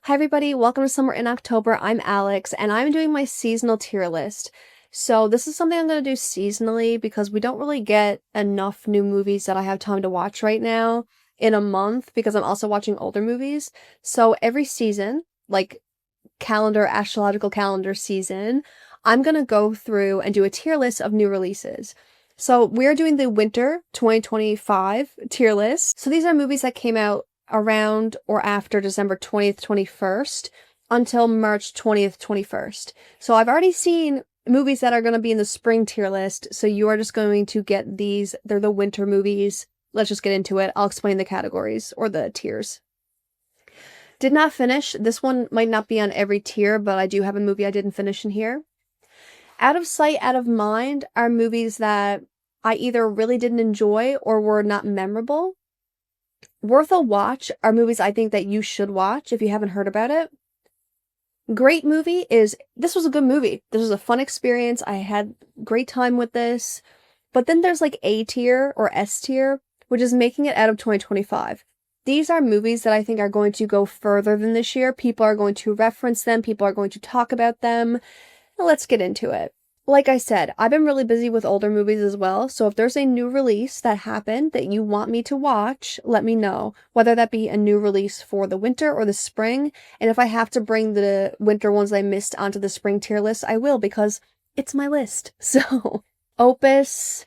Hi everybody, welcome to Summer in October. I'm Alex and I'm doing my seasonal tier list. So this is something I'm going to do seasonally because we don't really get enough new movies that I have time to watch right now in a month because I'm also watching older movies. So every season, like astrological calendar season, I'm going to go through and do a tier list of new releases. So we're doing the winter 2025 tier list. So these are movies that came out around or after December 20th, 21st until March 20th, 21st. So I've already seen movies that are going to be in the spring tier list. So you are just going to get these. They're the winter movies. Let's just get into it. I'll explain the categories or the tiers. Did not finish. This one might not be on every tier, but I do have a movie I didn't finish in here. Out of sight, out of mind are movies that I either really didn't enjoy or were not memorable. Worth a watch are movies I think that you should watch if you haven't heard about it. Great movie is, this was a good movie. This was a fun experience. I had great time with this. But then there's like A tier or S tier, which is making it out of 2025. These are movies that I think are going to go further than this year. People are going to reference them. People are going to talk about them. Let's get into it. Like I said, I've been really busy with older movies as well, so if there's a new release that happened that you want me to watch, let me know. Whether that be a new release for the winter or the spring, and if I have to bring the winter ones I missed onto the spring tier list, I will because it's my list. So, Opus.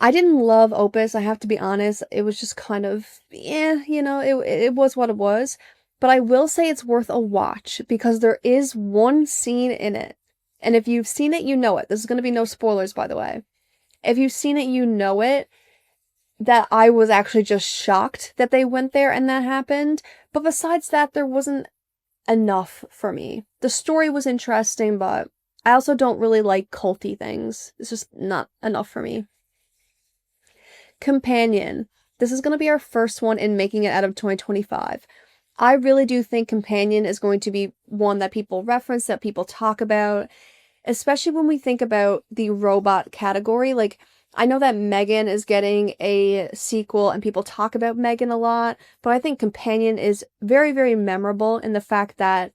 I didn't love Opus, I have to be honest. It was just kind of, it was what it was. But I will say it's worth a watch because there is one scene in it. And if you've seen it, you know it. This is going to be no spoilers, by the way. If you've seen it, you know it. That I was actually just shocked that they went there and that happened. But besides that, there wasn't enough for me. The story was interesting, but I also don't really like culty things. It's just not enough for me. Companion. This is going to be our first one in making it out of 2025. I really do think Companion is going to be one that people reference, that people talk about, especially when we think about the robot category. Like, I know that Megan is getting a sequel and people talk about Megan a lot, but I think Companion is very, very memorable in the fact that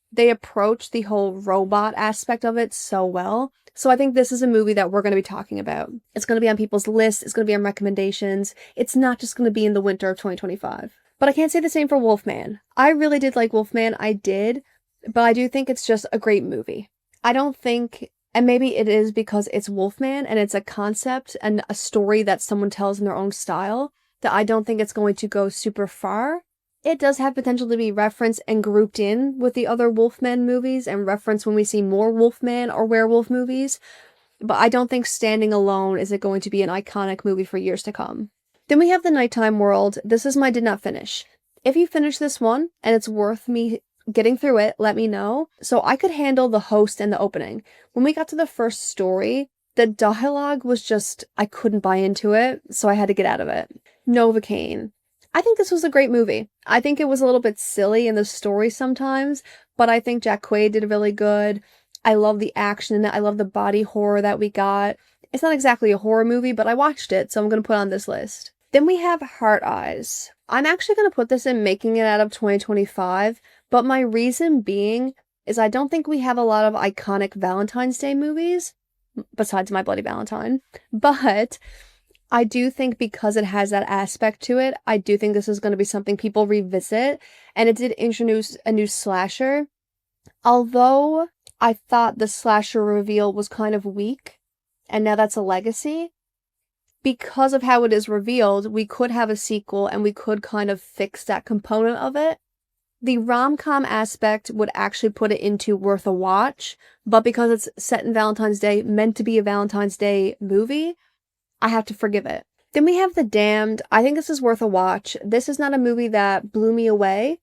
they approach the whole robot aspect of it so well. So I think this is a movie that we're going to be talking about. It's going to be on people's lists. It's going to be on recommendations. It's not just going to be in the winter of 2025. But I can't say the same for Wolfman. I really did like Wolfman. I did. But I do think it's just a great movie. I don't think, and maybe it is because it's Wolfman and it's a concept and a story that someone tells in their own style, that I don't think it's going to go super far. It does have potential to be referenced and grouped in with the other Wolfman movies and referenced when we see more Wolfman or werewolf movies, but I don't think standing alone is it going to be an iconic movie for years to come. Then we have The Nighttime World. This is my did not finish. If you finish this one and it's worth me getting through it, let me know. So I could handle the host and the opening. When we got to the first story, the dialogue was just, I couldn't buy into it, so I had to get out of it. Novocaine. I think this was a great movie. I think it was a little bit silly in the story sometimes, but I think Jack Quaid did really good. I love the action in it. I love the body horror that we got. It's not exactly a horror movie, but I watched it, so I'm going to put it on this list. Then we have Heart Eyes. I'm actually going to put this in making it out of 2025, but my reason being is I don't think we have a lot of iconic Valentine's Day movies, besides My Bloody Valentine, but I do think because it has that aspect to it, I do think this is going to be something people revisit, and it did introduce a new slasher. Although I thought the slasher reveal was kind of weak, and now that's a legacy, because of how it is revealed, we could have a sequel and we could kind of fix that component of it. The rom-com aspect would actually put it into worth a watch, but because it's set in Valentine's Day, meant to be a Valentine's Day movie, I have to forgive it. Then we have The Damned. I think this is worth a watch. This is not a movie that blew me away.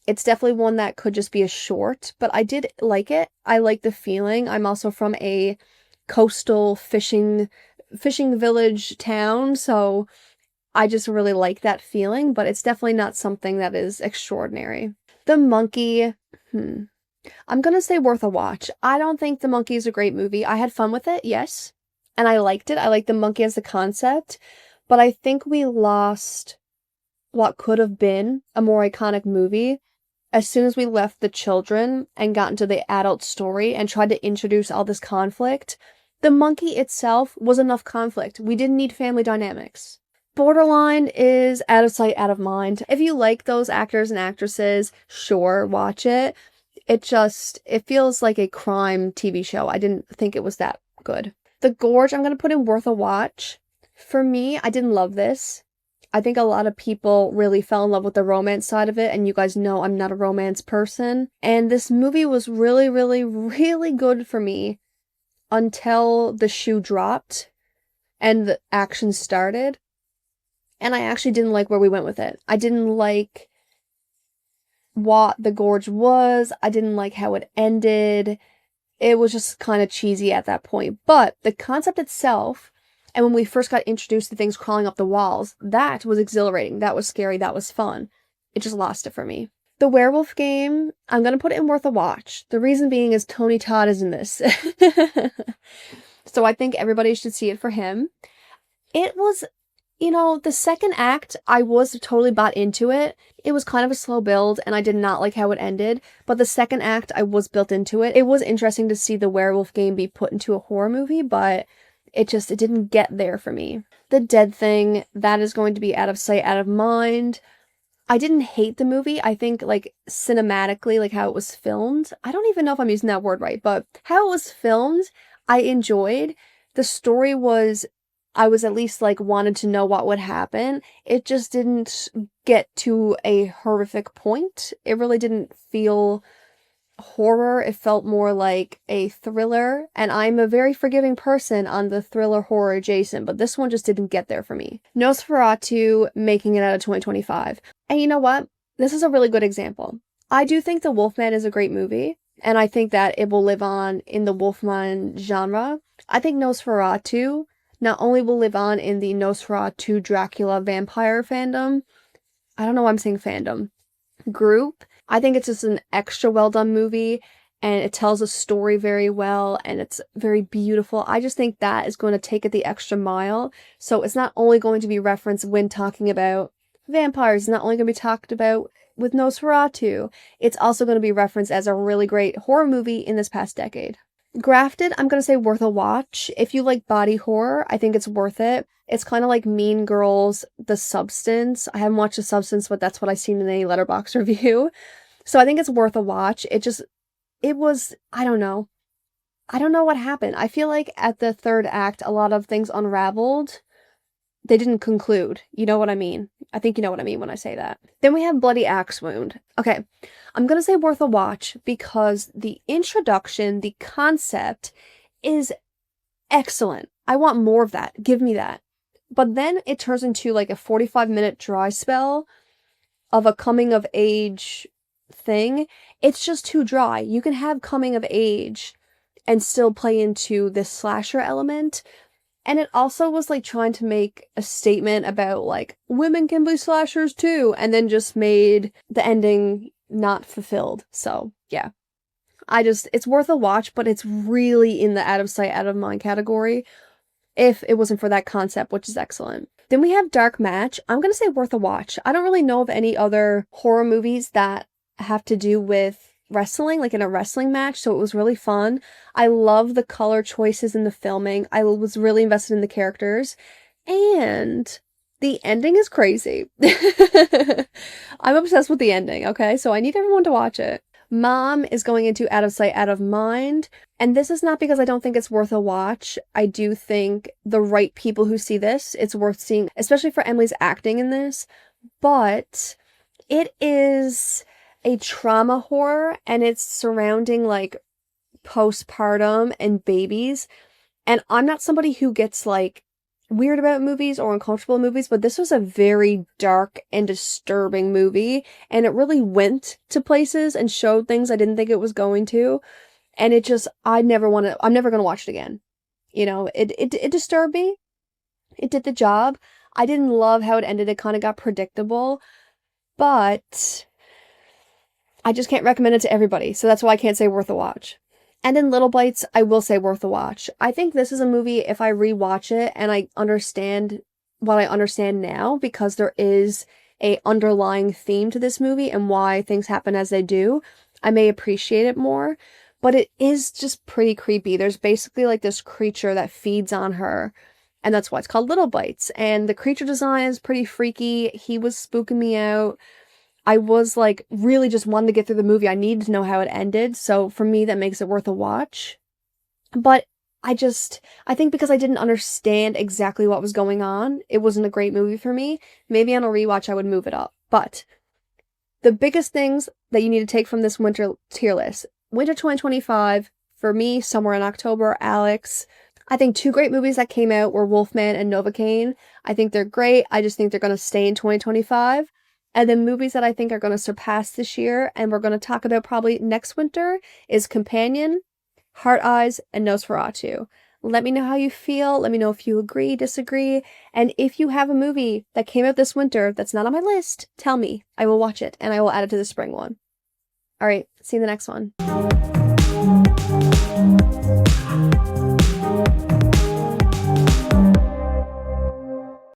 It's definitely one that could just be a short, but I did like it. I like the feeling. I'm also from a coastal fishing village town, so I just really like that feeling, but it's definitely not something that is extraordinary. The Monkey, I'm gonna say worth a watch. I don't think The Monkey is a great movie. I had fun with it, yes, and I liked it. I liked the monkey as a concept, but I think we lost what could have been a more iconic movie as soon as we left the children and got into the adult story and tried to introduce all this conflict, the monkey itself was enough conflict. We didn't need family dynamics. Borderline is out of sight, out of mind. If you like those actors and actresses, sure, watch it. It feels like a crime TV show. I didn't think it was that good. The Gorge, I'm going to put in worth a watch. For me, I didn't love this. I think a lot of people really fell in love with the romance side of it, and you guys know I'm not a romance person. And this movie was really, really, really good for me until the shoe dropped and the action started. And I actually didn't like where we went with it. I didn't like what the Gorge was. I didn't like how it ended. It was just kind of cheesy at that point. But the concept itself, and when we first got introduced to things crawling up the walls, that was exhilarating. That was scary. That was fun. It just lost it for me. The Werewolf Game, I'm going to put it in worth a watch. The reason being is Tony Todd is in this. So I think everybody should see it for him. It was, the second act, I was totally bought into it. It was kind of a slow build, and I did not like how it ended. But the second act, I was built into it. It was interesting to see the Werewolf Game be put into a horror movie, but it didn't get there for me. The Dead Thing, that is going to be out of sight, out of mind. I didn't hate the movie. I think, cinematically, how it was filmed. I don't even know if I'm using that word right, but how it was filmed, I enjoyed. The story was, I was at least, wanted to know what would happen. It just didn't get to a horrific point. It really didn't feel horror. It felt more like a thriller, and I'm a very forgiving person on the thriller horror adjacent, but this one just didn't get there for me. Nosferatu making it out of 2025. And you know what? This is a really good example. I do think The Wolfman is a great movie, and I think that it will live on in the Wolfman genre. I think Nosferatu not only will live on in the Nosferatu Dracula vampire fandom, I don't know why I'm saying fandom, group. I think it's just an extra well done movie, and it tells a story very well, and it's very beautiful. I just think that is going to take it the extra mile. So it's not only going to be referenced when talking about vampires, it's not only going to be talked about with Nosferatu, it's also going to be referenced as a really great horror movie in this past decade. Grafted, I'm going to say worth a watch. If you like body horror, I think it's worth it. It's kind of like Mean Girls, The Substance. I haven't watched The Substance, but that's what I've seen in a Letterboxd review. So I think it's worth a watch. It was, I don't know. I don't know what happened. I feel like at the third act, a lot of things unraveled. They didn't conclude. You know what I mean? I think you know what I mean when I say that. Then we have Bloody Axe Wound. Okay, I'm going to say worth a watch because the introduction, the concept is excellent. I want more of that. Give me that. But then it turns into a 45-minute dry spell of a coming of age thing. It's just too dry. You can have coming of age and still play into this slasher element. And it also was trying to make a statement about women can be slashers too, and then just made the ending not fulfilled. So yeah, it's worth a watch, but it's really in the out of sight, out of mind category if it wasn't for that concept, which is excellent. Then we have Dark Match. I'm going to say worth a watch. I don't really know of any other horror movies that have to do with wrestling, in a wrestling match, so it was really fun. I love the color choices in the filming. I was really invested in the characters, and the ending is crazy. I'm obsessed with the ending, okay? So I need everyone to watch it. Mom is going into Out of Sight, Out of Mind, and this is not because I don't think it's worth a watch. I do think the right people who see this, it's worth seeing, especially for Emily's acting in this, but it is a trauma horror, and it's surrounding postpartum and babies. And I'm not somebody who gets weird about movies or uncomfortable movies, but this was a very dark and disturbing movie, and it really went to places and showed things I didn't think it was going to. And I'm never going to watch it again. It disturbed me. It did the job. I didn't love how it ended. It kind of got predictable, but I just can't recommend it to everybody, so that's why I can't say worth a watch. And in Little Bites, I will say worth a watch. I think this is a movie, if I rewatch it and I understand what I understand now, because there is a underlying theme to this movie and why things happen as they do, I may appreciate it more. But it is just pretty creepy. There's basically like this creature that feeds on her, and that's why it's called Little Bites. And the creature design is pretty freaky. He was spooking me out. I was like really just wanting to get through the movie. I needed to know how it ended. So for me, that makes it worth a watch. But I think because I didn't understand exactly what was going on, it wasn't a great movie for me. Maybe on a rewatch, I would move it up. But the biggest things that you need to take from this winter tier list, winter 2025, for me, somewhere in October, Alex. I think two great movies that came out were Wolfman and Novocaine. I think they're great. I just think they're going to stay in 2025. And then movies that I think are going to surpass this year and we're going to talk about probably next winter is Companion, Heart Eyes, and Nosferatu. Let me know how you feel. Let me know if you agree, disagree. And if you have a movie that came out this winter that's not on my list, tell me. I will watch it and I will add it to the spring one. All right, see you in the next one.